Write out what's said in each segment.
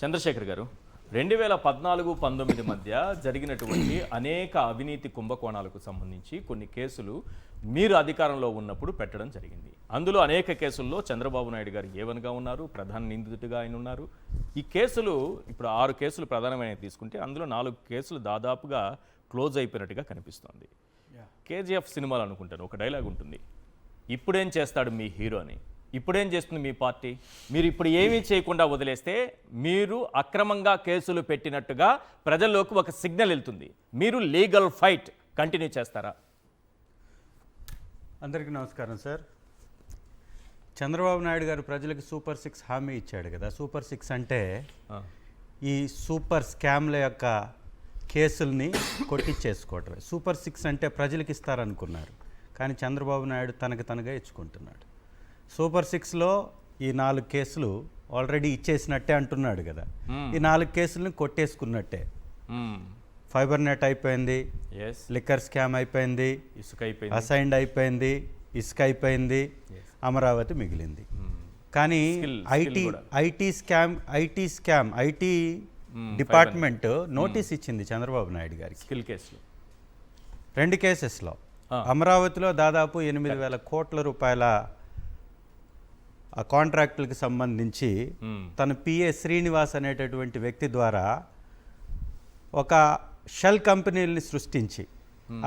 చంద్రశేఖర్ గారు 2014-19 మధ్య జరిగినటువంటి అనేక అవినీతి కుంభకోణాలకు సంబంధించి కొన్ని కేసులు మీరు అధికారంలో ఉన్నప్పుడు పెట్టడం జరిగింది. అందులో అనేక కేసుల్లో చంద్రబాబు నాయుడు గారు ఏవన్గా ఉన్నారు, ప్రధాన నిందితుడిగా ఆయన ఉన్నారు. ఈ కేసులు ఇప్పుడు 6 కేసులు ప్రధానమైనవి తీసుకుంటే అందులో 4 కేసులు దాదాపుగా క్లోజ్ అయిపోయినట్టుగా కనిపిస్తోంది. కేజీఎఫ్ సినిమాలు అనుకుంటాను ఒక డైలాగ్ ఉంటుంది, ఇప్పుడేం చేస్తాడు మీ హీరో అని. ఇప్పుడేం చేస్తుంది మీ పార్టీ? మీరు ఇప్పుడు ఏమీ చేయకుండా వదిలేస్తే మీరు అక్రమంగా కేసులు పెట్టినట్టుగా ప్రజల్లోకి ఒక సిగ్నల్ వెళ్తుంది. మీరు లీగల్ ఫైట్ కంటిన్యూ చేస్తారా? అందరికీ నమస్కారం సార్. చంద్రబాబు నాయుడు గారు ప్రజలకు సూపర్ 6 హామీ ఇచ్చాడు కదా. సూపర్ 6 అంటే ఈ సూపర్ స్కామ్ల యొక్క కేసుల్ని కొట్టించేసుకోవటమే. సూపర్ 6 అంటే ప్రజలకు ఇస్తారనుకున్నారు, కానీ చంద్రబాబు నాయుడు తనగా ఇచ్చుకుంటున్నాడు. సూపర్ 6లో ఈ 4 కేసులు ఆల్రెడీ ఇచ్చేసినట్టే అంటున్నాడు కదా. ఈ 4 కేసులను కొట్టేసుకున్నట్టే. ఫైబర్ నెట్ అయిపోయింది, లిక్కర్ స్కామ్ అయిపోయింది, అసైన్డ్ అయిపోయింది, ఇసుక అయిపోయింది, అమరావతి మిగిలింది. కానీ ఐటీ డిపార్ట్మెంట్ నోటీస్ ఇచ్చింది చంద్రబాబు నాయుడు గారికి. స్కిల్ కేసులు 2 కేసెస్లో. అమరావతిలో దాదాపు 8,000 కోట్ల రూపాయల ఆ కాంట్రాక్టులకు సంబంధించి తన పిఏ శ్రీనివాస్ అనేటటువంటి వ్యక్తి ద్వారా ఒక షెల్ కంపెనీలని సృష్టించి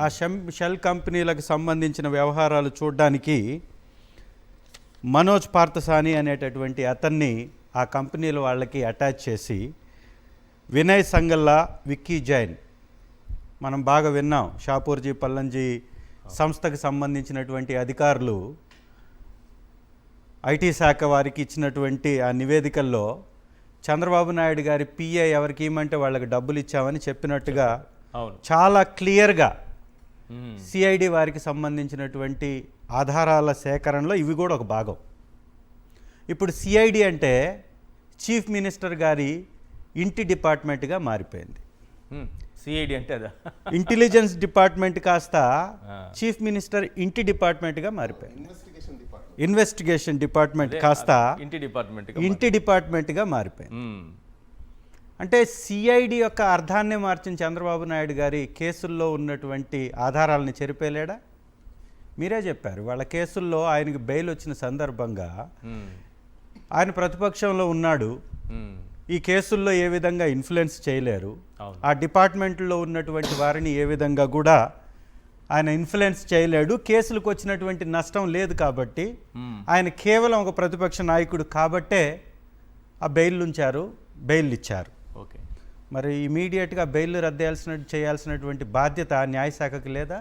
ఆ షెల్ కంపెనీలకు సంబంధించిన వ్యవహారాలు చూడడానికి మనోజ్ పార్థసాని అనేటటువంటి అతన్ని ఆ కంపెనీల వాళ్ళకి అటాచ్ చేసి వినయ్ సంగల్లా, విక్కీ జైన్, మనం బాగా విన్నాం, షాపూర్జీ పల్లంజీ సంస్థకు సంబంధించినటువంటి అధికారులు ఐటీ శాఖ వారికి ఇచ్చినటువంటి ఆ నివేదికల్లో చంద్రబాబు నాయుడు గారి పిఏ ఎవరికి ఇవ్వమంటే వాళ్ళకి డబ్బులు ఇచ్చామని చెప్పినట్టుగా చాలా క్లియర్గా సిఐడి వారికి సంబంధించినటువంటి ఆధారాల సేకరణలో ఇవి కూడా ఒక భాగం. ఇప్పుడు సిఐడి అంటే చీఫ్ మినిస్టర్ గారి ఇంటి డిపార్ట్మెంట్గా మారిపోయింది. సిఐడి అంటే అదా? ఇంటెలిజెన్స్ డిపార్ట్మెంట్ కాస్త చీఫ్ మినిస్టర్ ఇంటి డిపార్ట్మెంట్గా మారిపోయింది. ఇన్వెస్టిగేషన్ డిపార్ట్మెంట్ కాస్త ఇంటి డిపార్ట్మెంట్గా మారిపోయింది. అంటే సిఐడి యొక్క అర్థాన్నే మార్చిన చంద్రబాబు నాయుడు గారి కేసుల్లో ఉన్నటువంటి ఆధారాలను చెరిపేలేడా? మీరే చెప్పారు, వాళ్ళ కేసుల్లో ఆయనకి బెయిల్ వచ్చిన సందర్భంగా ఆయన ప్రతిపక్షంలో ఉన్నాడు, ఈ కేసుల్లో ఏ విధంగా ఇన్ఫ్లుయెన్స్ చేయలేరు, ఆ డిపార్ట్మెంట్లో ఉన్నటువంటి వారిని ఏ విధంగా కూడా ఆయన ఇన్ఫ్లుయెన్స్ చేయలేడు, కేసులకు వచ్చినటువంటి నష్టం లేదు కాబట్టి ఆయన కేవలం ఒక ప్రతిపక్ష నాయకుడు కాబట్టే ఆ బెయిల్ ఉంచారు, బెయిల్ ఇచ్చారు. ఓకే, మరి ఇమీడియట్గా బెయిల్ రద్దు చేయాల్సినటువంటి బాధ్యత న్యాయశాఖకి లేదా?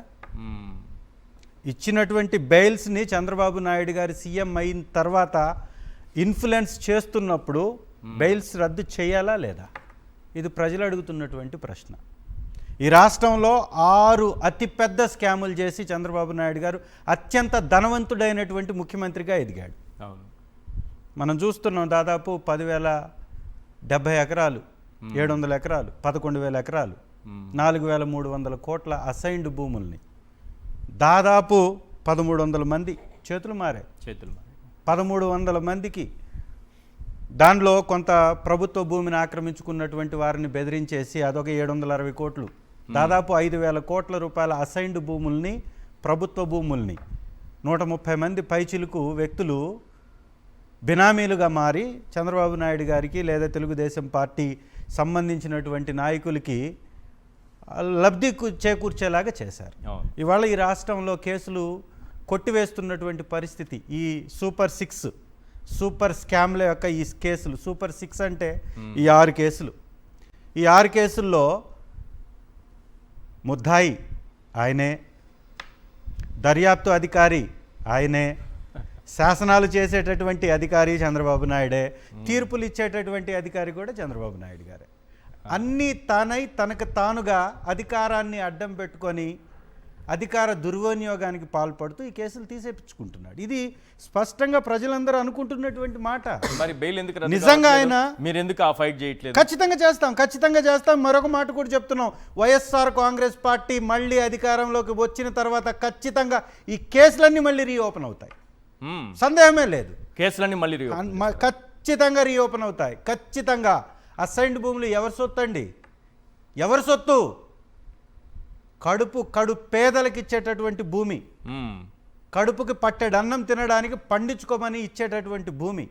ఇచ్చినటువంటి బెయిల్స్ని చంద్రబాబు నాయుడు గారి సీఎం అయిన తర్వాత ఇన్ఫ్లుయెన్స్ చేస్తున్నప్పుడు బెయిల్స్ రద్దు చేయాలా లేదా? ఇది ప్రజలు అడుగుతున్నటువంటి ప్రశ్న. ఈ రాష్ట్రంలో 6 అతిపెద్ద స్కాములు చేసి చంద్రబాబు నాయుడు గారు అత్యంత ధనవంతుడైనటువంటి ముఖ్యమంత్రిగా ఎదిగాడు. మనం చూస్తున్నాం, దాదాపు 10,070 ఎకరాలు, 700 ఎకరాలు, 11,000 ఎకరాలు, 4,300 కోట్ల అసైన్డ్ భూముల్ని దాదాపు 1,300 మంది చేతులు మారాయి. 1,300 మందికి, దానిలో కొంత ప్రభుత్వ భూమిని ఆక్రమించుకున్నటువంటి వారిని బెదిరించేసి అదొక 760 కోట్లు, దాదాపు 5,000 కోట్ల రూపాయల అసైన్డ్ భూముల్ని, ప్రభుత్వ భూముల్ని 130 మంది పైచిలుకు వ్యక్తులు బినామీలుగా మారి చంద్రబాబు నాయుడు గారికి లేదా తెలుగుదేశం పార్టీ సంబంధించినటువంటి నాయకులకి లబ్ధి చేకూర్చేలాగా చేశారు. ఇవాళ ఈ రాష్ట్రంలో కేసులు కొట్టివేస్తున్నటువంటి పరిస్థితి. ఈ సూపర్ 6 సూపర్ స్కామ్ల యొక్క ఈ కేసులు, సూపర్ 6 అంటే ఈ 6 కేసులు. ఈ 6 కేసుల్లో ముద్దాయి ఆయనే, దర్యాప్తు అధికారి ఆయనే, శాసనాలు చేసేటటువంటి అధికారి చంద్రబాబు నాయుడే, తీర్పులు ఇచ్చేటటువంటి అధికారి కూడా చంద్రబాబు నాయుడు గారే. అన్నీ తనకు తానుగా అధికారాన్ని అడ్డం పెట్టుకొని అధికార దుర్వినియోగానికి పాల్పడుతూ ఈ కేసులు తీసేపించుకుంటున్నాడు. ఇది స్పష్టంగా ప్రజలందరూ అనుకుంటున్నటువంటి మాట. మరి బెయిల్ ఎందుకు నిజంగా ఆయన మీరు ఎందుకు ఆ ఫైట్ చేయట్లేదు? ఖచ్చితంగా చేస్తాం. మరొక మాట కూడా చెప్తున్నాం, వైఎస్ఆర్ కాంగ్రెస్ పార్టీ మళ్ళీ అధికారంలోకి వచ్చిన తర్వాత ఖచ్చితంగా ఈ కేసులన్నీ మళ్ళీ రీఓపెన్ అవుతాయి, సందేహమే లేదు. కేసులన్నీ మళ్ళీ ఖచ్చితంగా రీఓపెన్ అవుతాయి. ఖచ్చితంగా అసైన్డ్ భూములు ఎవరి సొత్తు అండి? ఎవరి సొత్తు? కడు పేదలకు ఇచ్చేటటువంటి భూమి, కడుపుకి పట్టెడన్నం తినడానికి పండించుకోమని ఇచ్చేటటువంటి భూమి.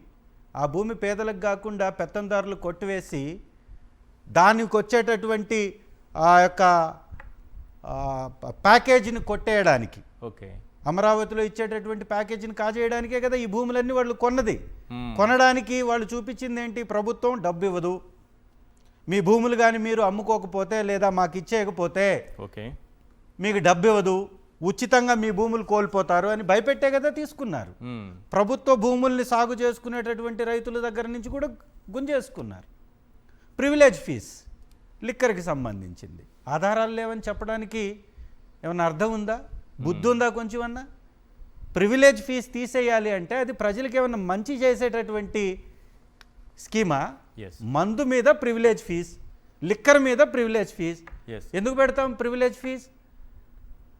ఆ భూమి పేదలకు కాకుండా పెత్తందారులు కొట్టివేసి దానికి వచ్చేటటువంటి ఆ యొక్క ప్యాకేజీని కొట్టేయడానికి, ఓకే, అమరావతిలో ఇచ్చేటటువంటి ప్యాకేజీని కాజేయడానికే కదా ఈ భూములన్నీ వాళ్ళు కొన్నది. కొనడానికి వాళ్ళు చూపించింది ఏంటి? ప్రభుత్వం డబ్బు ఇవ్వదు, మీ భూములు కానీ మీరు అమ్ముకోకపోతే లేదా మాకు ఇచ్చేయకపోతే ఓకే మీకు డబ్బు ఇవ్వదు, ఉచితంగా మీ భూములు కోల్పోతారు అని భయపెట్టే కదా తీసుకున్నారు. ప్రభుత్వ భూముల్ని సాగు చేసుకునేటటువంటి రైతుల దగ్గర నుంచి కూడా గుంజేసుకున్నారు. ప్రివిలేజ్ ఫీజ్ లిక్కర్కి సంబంధించింది. ఆధారాలు లేవని చెప్పడానికి ఏమన్నా అర్థం ఉందా? బుద్ధి ఉందా కొంచెం అన్నా? ప్రివిలేజ్ ఫీజ్ తీసేయాలి అంటే అది ప్రజలకు ఏమన్నా మంచి చేసేటటువంటి స్కీమా? మందు మీద ప్రివిలేజ్ ఫీజ్, లిక్కర్ మీద ప్రివిలేజ్ ఫీజ్. ఎందుకు పెడతాం ప్రివిలేజ్ ఫీజ్?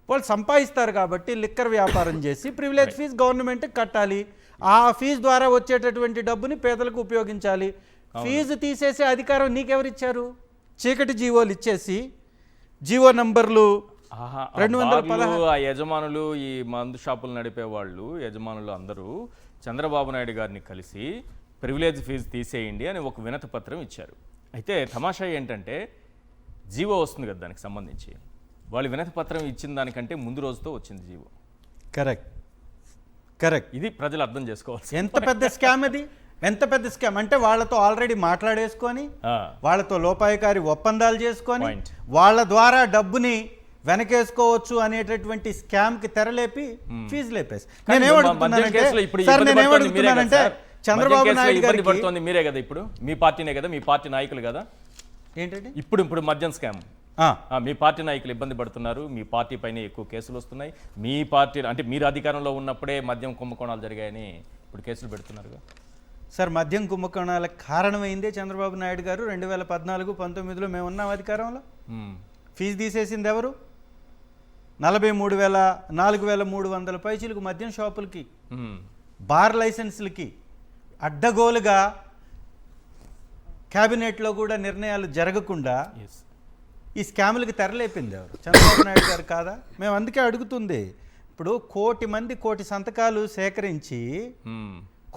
వాళ్ళు సంపాదిస్తారు కాబట్టి లిక్కర్ వ్యాపారం చేసి ప్రివిలేజ్ ఫీజ్ గవర్నమెంట్కి కట్టాలి. ఆ ఫీజు ద్వారా వచ్చేటటువంటి డబ్బుని పేదలకు ఉపయోగించాలి. ఫీజు తీసేసే అధికారం నీకెవరిచ్చారు? చీకటి జీవోలు ఇచ్చేసి జీవో నంబర్లు 216. ఆ యజమానులు, ఈ మందు షాపులు నడిపే వాళ్ళు యజమానులు అందరూ చంద్రబాబు నాయుడు గారిని కలిసి ప్రివిలేజ్ ఫీజు తీసేయండి అని ఒక వినతి పత్రం ఇచ్చారు. అయితే తమాషా ఏంటంటే జీవో వస్తుంది కదా దానికి సంబంధించి, వాళ్ళు వినతి పత్రం ఇచ్చిన దానికంటే ముందు రోజుతో వచ్చింది జీవో. కరెక్ట్. ఇది ప్రజలు అర్థం చేసుకోవాలి. ఎంత పెద్ద స్కామ్ అది, ఎంత పెద్ద స్కామ్ అంటే వాళ్ళతో ఆల్రెడీ మాట్లాడేసుకొని, వాళ్ళతో లోపాయకారి ఒప్పందాలు చేసుకొని, వాళ్ళ ద్వారా డబ్బుని వెనకేసుకోవచ్చు అనేటటువంటి స్కామ్కి తెరలేపి ఫీజు లేపేసి. నేనేమడుగుతున్నానంటే చంద్రబాబు నాయుడు గారికి పడుతుంది మీరే కదా, ఇప్పుడు మీ పార్టీనే కదా, మీ పార్టీ నాయకులు కదా. ఏంటంటే ఇప్పుడు మద్యం స్కామ్ మీ పార్టీ నాయకులు ఇబ్బంది పడుతున్నారు, మీ పార్టీ పైన ఎక్కువ కేసులు వస్తున్నాయి. మీ పార్టీ అంటే మీరు అధికారంలో ఉన్నప్పుడే మద్యం కుంభకోణాలు జరిగాయని ఇప్పుడు కేసులు పెడుతున్నారు సార్. మద్యం కుంభకోణాలకు కారణమైందే చంద్రబాబు నాయుడు గారు. 2014-19లో మేము ఉన్నాం అధికారంలో. ఫీజు తీసేసింది ఎవరు? 4,300 పైచీలకు మద్యం షాపులకి, బార్ లైసెన్సులకి అడ్డగోలుగా క్యాబినెట్లో కూడా నిర్ణయాలు జరగకుండా ఈ స్కాములకి తెరలేపింది ఎవరు? చంద్రబాబు నాయుడు గారు కాదా? మేము అందుకే అడుగుతుంది. ఇప్పుడు 1,000,000 మంది 1,000,000 సంతకాలు సేకరించి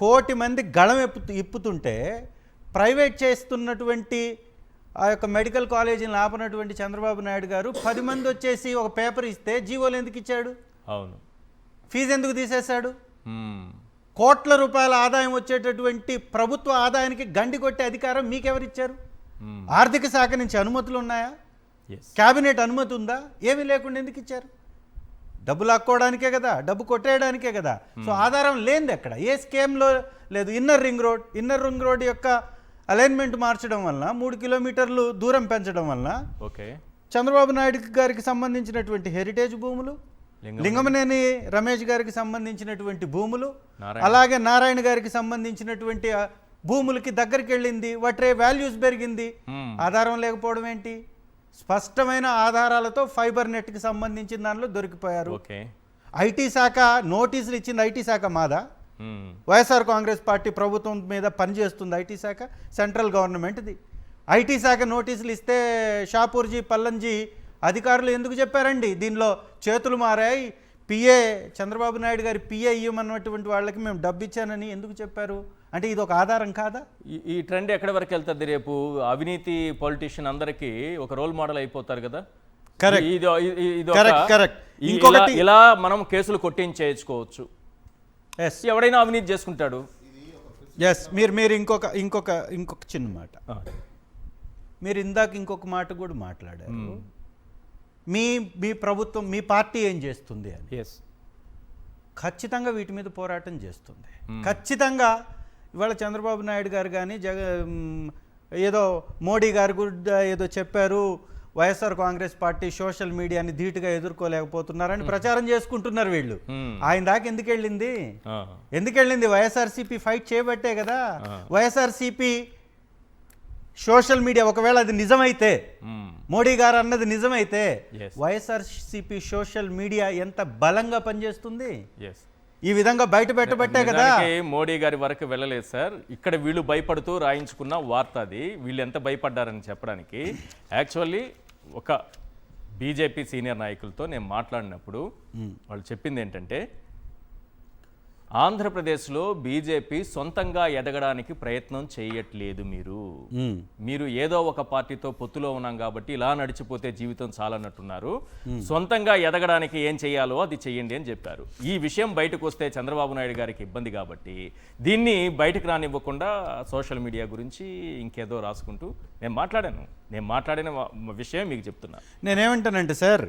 1,000,000 మంది గళం ఇప్పుతుంటే ప్రైవేట్ చేస్తున్నటువంటి ఆ యొక్క మెడికల్ కాలేజీని ఆపనటువంటి చంద్రబాబు నాయుడు గారు 10 మంది వచ్చేసి ఒక పేపర్ ఇస్తే జీవోలు ఎందుకు ఇచ్చాడు? అవును. ఫీజు ఎందుకు తీసేశాడు? కోట్ల రూపాయల ఆదాయం వచ్చేటటువంటి ప్రభుత్వ ఆదాయానికి గండి కొట్టే అధికారం మీకెవరిచ్చారు? ఆర్థిక శాఖ నుంచి అనుమతులు ఉన్నాయా? క్యాబినెట్ అనుమతి ఉందా? ఏమీ లేకుండా ఎందుకు ఇచ్చారు? డబ్బు లాక్కోవడానికే కదా, డబ్బు కొట్టేయడానికే కదా. సో ఆధారం లేనిది ఎక్కడ, ఏ స్కీమ్లో లేదు. ఇన్నర్ రింగ్ రోడ్ యొక్క అలైన్మెంట్ మార్చడం వలన 3 కిలోమీటర్లు దూరం పెంచడం వలన చంద్రబాబు నాయుడు గారికి సంబంధించినటువంటి హెరిటేజ్ భూములు, లింగమనేని రమేష్ గారికి సంబంధించినటువంటి భూములు, అలాగే నారాయణ గారికి సంబంధించినటువంటి భూములకి దగ్గరికి వెళ్ళింది. వాటి వాల్యూస్ పెరిగింది. ఆధారం లేకపోవడం ఏంటి? స్పష్టమైన ఆధారాలతో ఫైబర్ నెట్కి సంబంధించిన దానిలో దొరికిపోయారు. ఐటీ శాఖ నోటీసులు ఇచ్చింది. ఐటీ శాఖ మాదా? వైఎస్ఆర్ కాంగ్రెస్ పార్టీ ప్రభుత్వం మీద పనిచేస్తుంది ఐటీ శాఖ, సెంట్రల్ గవర్నమెంట్ది. ఐటీ శాఖ నోటీసులు ఇస్తే షాపూర్జీ, పల్లంజీ అధికారులు ఎందుకు చెప్పారండి? దీనిలో చేతులు మారాయి, పిఏ చంద్రబాబు నాయుడు గారి పిఏ ఇవ్వమన్నటువంటి వాళ్ళకి మేము డబ్బు ఇచ్చానని ఎందుకు చెప్పారు? అంటే ఇది ఒక ఆధారం కాదా? ఈ ట్రెండ్ ఎక్కడి వరకు వెళ్తుంది? రేపు అవినీతి పొలిటీషియన్ అందరికీ ఒక రోల్ మోడల్ అయిపోతారు కదా. ఇంకొకటి, ఇలా మనం కేసులు కొట్టించేసుకోవచ్చు. ఎవడైనా అవినీతి చేసుకుంటాడు. మీరు ఇంకొక చిన్న మాట, మీరు ఇందాక ఇంకొక మాట కూడా మాట్లాడారు. మీ ప్రభుత్వం, మీ పార్టీ ఏం చేస్తుంది అని. ఖచ్చితంగా వీటి మీద పోరాటం చేస్తుంది. ఖచ్చితంగా ఇవాళ చంద్రబాబు నాయుడు గారు కానీ ఏదో మోడీ గారు కూడా ఏదో చెప్పారు, వైఎస్ఆర్ కాంగ్రెస్ పార్టీ సోషల్ మీడియాని ధీటుగా ఎదుర్కోలేకపోతున్నారని ప్రచారం చేసుకుంటున్నారు వీళ్ళు. ఆయన దాకా ఎందుకు వెళ్ళింది? వైఎస్ఆర్సీపీ ఫైట్ చేయబట్టే కదా. వైఎస్ఆర్సీపీ సోషల్ మీడియా ఒకవేళ అది నిజమైతే, మోడీ గారు అన్నది నిజమైతే, వైఎస్ఆర్సీపీ సోషల్ మీడియా ఎంత బలంగా పనిచేస్తుంది. ఈ విధంగా బయట పెట్టబట్టే కదా. నిజానికి మోడీ గారి వరకు వెళ్ళలేదు సార్. ఇక్కడ వీళ్ళు భయపడుతూ రాయించుకున్న వార్త అది. వీళ్ళు ఎంత భయపడ్డారని చెప్పడానికి యాక్చువల్లీ ఒక బీజేపీ సీనియర్ నాయకులతో నేను మాట్లాడినప్పుడు వాళ్ళు చెప్పింది ఏంటంటే, ఆంధ్రప్రదేశ్లో బీజేపీ సొంతంగా ఎదగడానికి ప్రయత్నం చేయట్లేదు. మీరు ఏదో ఒక పార్టీతో పొత్తులో ఉన్నాం కాబట్టి ఇలా నడిచిపోతే జీవితం చాలన్నట్టున్నారు. సొంతంగా ఎదగడానికి ఏం చేయాలో అది చెయ్యండి అని చెప్పారు. ఈ విషయం బయటకు వస్తే చంద్రబాబు నాయుడు గారికి ఇబ్బంది కాబట్టి దీన్ని బయటకు రానివ్వకుండా సోషల్ మీడియా గురించి ఇంకేదో రాసుకుంటూ నేను మాట్లాడిన విషయం మీకు చెప్తున్నా. నేనేమంటానంటే సార్,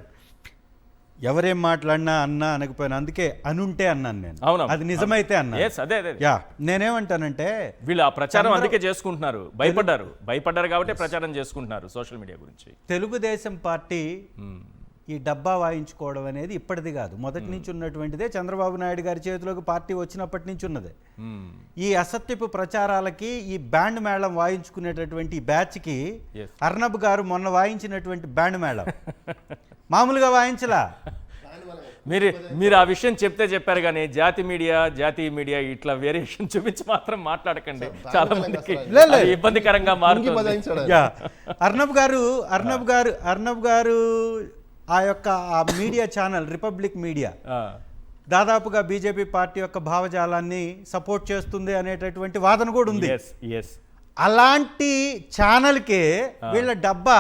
ఎవరేం మాట్లాడినా అన్నా అనకపోయినా, అందుకే అనుంటే అన్నాను నేను. అవును, అది నిజమైతే అన్నా. అదే యా, నేనేమంటానంటే వీళ్ళు ఆ ప్రచారం అందుకే చేసుకుంటున్నారు. భయపడ్డారు కాబట్టి ప్రచారం చేసుకుంటున్నారు సోషల్ మీడియా గురించి. తెలుగుదేశం పార్టీ ఈ డబ్బా వాయించుకోవడం అనేది ఇప్పటిది కాదు, మొదటి నుంచి ఉన్నటువంటిదే. చంద్రబాబు నాయుడు గారి చేతిలోకి పార్టీ వచ్చినప్పటి నుంచి ఉన్నదే. ఈ అసత్యపు ప్రచారాలకి ఈ బ్యాండ్ మేళం వాయించుకునేటటువంటి ఈ బ్యాచ్కి అర్నబ్ గారు మొన్న వాయించినటువంటి బ్యాండ్ మేళం మామూలుగా వాయించలా. మీరు ఆ విషయం చెప్పారు కానీ జాతీయ మీడియా ఇట్లా వేరియేషన్ చూపించి మాత్రం మాట్లాడకండి. చాలా మందికి ఇబ్బందికరంగా మారుతుంది. అర్నబ్ గారు ఆ యొక్క ఆ మీడియా ఛానల్ రిపబ్లిక్ మీడియా దాదాపుగా బీజేపీ పార్టీ యొక్క భావజాలాన్ని సపోర్ట్ చేస్తుంది అనేటటువంటి వాదన కూడా ఉంది. అలాంటి ఛానల్కే వీళ్ళ డబ్బా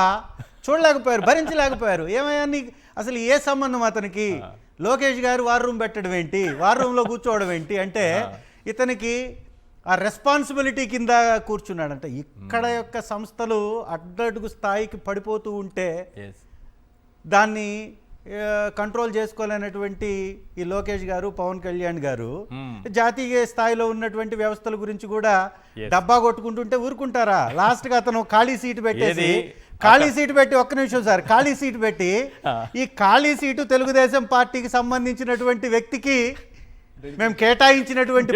చూడలేకపోయారు, భరించలేకపోయారు. ఏమయ్యా నీకు అసలు ఏ సంబంధం అతనికి? లోకేష్ గారు వార్ రూమ్ పెట్టడం ఏంటి, వార్ రూమ్లో కూర్చోవడం ఏంటి అంటే ఇతనికి ఆ రెస్పాన్సిబిలిటీ కింద కూర్చున్నాడంట. ఇక్కడ యొక్క సంస్థలు అడ్డడుగు స్థాయికి పడిపోతూ ఉంటే దాన్ని కంట్రోల్ చేసుకోలేనటువంటి ఈ లోకేష్ గారు, పవన్ కళ్యాణ్ గారు జాతీయ స్థాయిలో ఉన్నటువంటి వ్యవస్థల గురించి కూడా డబ్బా కొట్టుకుంటుంటే ఊరుకుంటారా? లాస్ట్గా అతను ఖాళీ సీటు పెట్టి ఒక్క నిమిషం సార్, ఖాళీ సీటు పెట్టి ఈ ఖాళీ సీటు తెలుగుదేశం పార్టీకి సంబంధించినటువంటి వ్యక్తికి మేము కేటాయించినటువంటి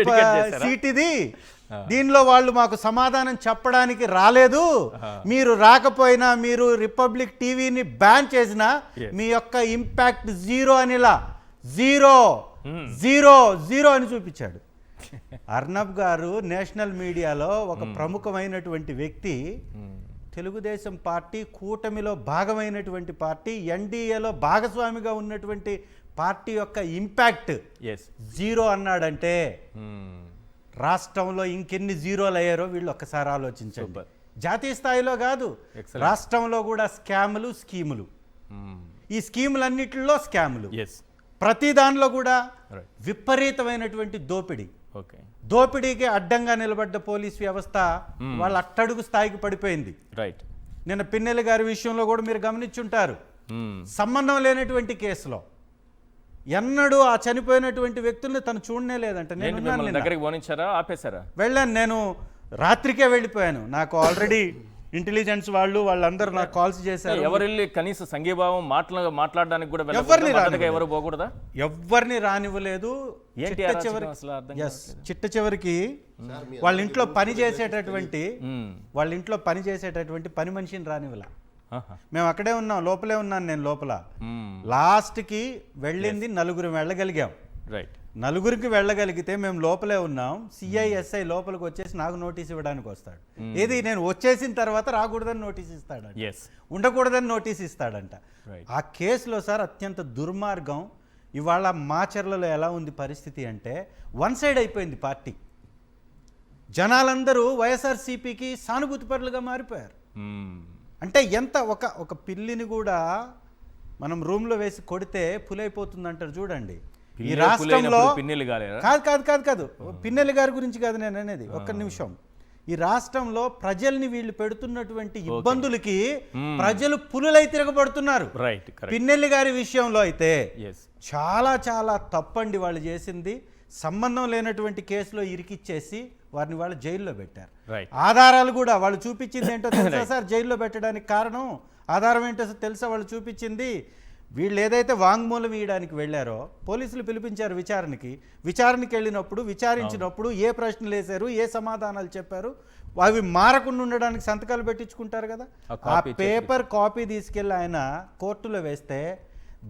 సీట్ ఇది, దీనిలో వాళ్ళు మాకు సమాధానం చెప్పడానికి రాలేదు, మీరు రాకపోయినా, మీరు రిపబ్లిక్ టీవీని బ్యాన్ చేసినా మీ యొక్క ఇంపాక్ట్ జీరో అనిలా జీరో అని చూపించాడు. అర్నబ్ గారు నేషనల్ మీడియాలో ఒక ప్రముఖమైనటువంటి వ్యక్తి, తెలుగుదేశం పార్టీ కూటమిలో భాగమైనటువంటి పార్టీ, ఎన్డీఏలో భాగస్వామిగా ఉన్నటువంటి పార్టీ యొక్క ఇంపాక్ట్ జీరో అన్నాడంటే రాష్ట్రంలో ఇంకెన్ని జీరోలు అయ్యారో వీళ్ళు ఒక్కసారి ఆలోచించండి. జాతీయ స్థాయిలో కాదు, రాష్ట్రంలో కూడా స్కీములు. ఈ స్కీములన్నిటిలో స్కాములు, ప్రతి దానిలో కూడా విపరీతమైనటువంటి దోపిడీకి అడ్డంగా నిలబడ్డ పోలీస్ వ్యవస్థ వాళ్ళ అట్టడుగు స్థాయికి పడిపోయింది. నిన్న పిన్నెల్లి గారి విషయంలో కూడా మీరు గమనించుంటారు. సంబంధం లేనటువంటి కేసులో ఎన్నడూ ఆ చనిపోయినటువంటి వ్యక్తుల్ని తను చూడనే లేదంట. వెళ్ళాను, నేను రాత్రికే వెళ్ళిపోయాను. నాకు ఆల్రెడీ ఇంటెలిజెన్స్ వాళ్ళందరూ నాకు కాల్స్ చేశారు. ఎవరు కనీసం సంఘీభావం మాట్లాడడానికి కూడా ఎవరిని రానివ్వలేదు. చిట్ట చివరికి వాళ్ళ ఇంట్లో పని చేసేటటువంటి పని మనిషిని రానివ్వలా. మేము అక్కడే ఉన్నాం, లోపలే ఉన్నాను నేను. లోపల లాస్ట్కి వెళ్ళింది నలుగురు వెళ్ళగలిగాం. నలుగురికి వెళ్ళగలిగితే మేము లోపలే ఉన్నాం. సిఐఎస్ఐ లోపలికి వచ్చేసి నాకు నోటీస్ ఇవ్వడానికి వస్తాడు. ఏది నేను వచ్చేసిన తర్వాత రాకూడదని నోటీస్ ఇస్తాడంట, ఉండకూడదని నోటీస్ ఇస్తాడంట. ఆ కేసులో సార్ అత్యంత దుర్మార్గం. ఇవాళ మాచర్లలో ఎలా ఉంది పరిస్థితి అంటే వన్ సైడ్ అయిపోయింది పార్టీ. జనాలందరూ వైఎస్ఆర్సీపీకి సానుభూతిపరులుగా మారిపోయారు. అంటే ఎంత ఒక పిల్లిని కూడా మనం రూమ్లో వేసి కొడితే పులైపోతుంది అంటారు చూడండి. ఈ రాష్ట్రంలో కాదు పిన్నెల్లి గారి గురించి కాదు నేను అనేది, ఒక్క నిమిషం. ఈ రాష్ట్రంలో ప్రజల్ని వీళ్ళు పెడుతున్నటువంటి ఇబ్బందులకి ప్రజలు పులులై తిరగబడుతున్నారు. పిన్నెల్లి గారి విషయంలో అయితే చాలా చాలా తప్పండి వాళ్ళు చేసింది. సంబంధం లేనటువంటి కేసులో ఇరికిచ్చేసి వారిని వాళ్ళు జైల్లో పెట్టారు. ఆధారాలు కూడా వాళ్ళు చూపించింది ఏంటో తెలుసా సార్? జైల్లో పెట్టడానికి కారణం ఆధారం ఏంటో తెలుసా? వాళ్ళు చూపించింది, వీళ్ళు ఏదైతే వాంగ్మూలం ఇవ్వడానికి వెళ్ళారో పోలీసులు పిలిపించారు విచారణకి విచారించినప్పుడు ఏ ప్రశ్నలు వేశారు, ఏ సమాధానాలు చెప్పారు, అవి మారకుండా ఉండడానికి సంతకాలు పెట్టించుకుంటారు కదా. ఆ పేపర్ కాపీ తీసుకెళ్ళి ఆయన కోర్టులో వేస్తే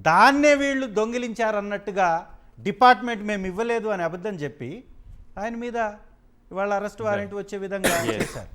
దాన్నే వీళ్ళు దొంగిలించారన్నట్టుగా డిపార్ట్మెంట్ మేము ఇవ్వలేదు అని అబద్ధం చెప్పి ఆయన మీద ఇవాళ అరెస్ట్ వారెంట్ వచ్చే విధంగా చేశారు.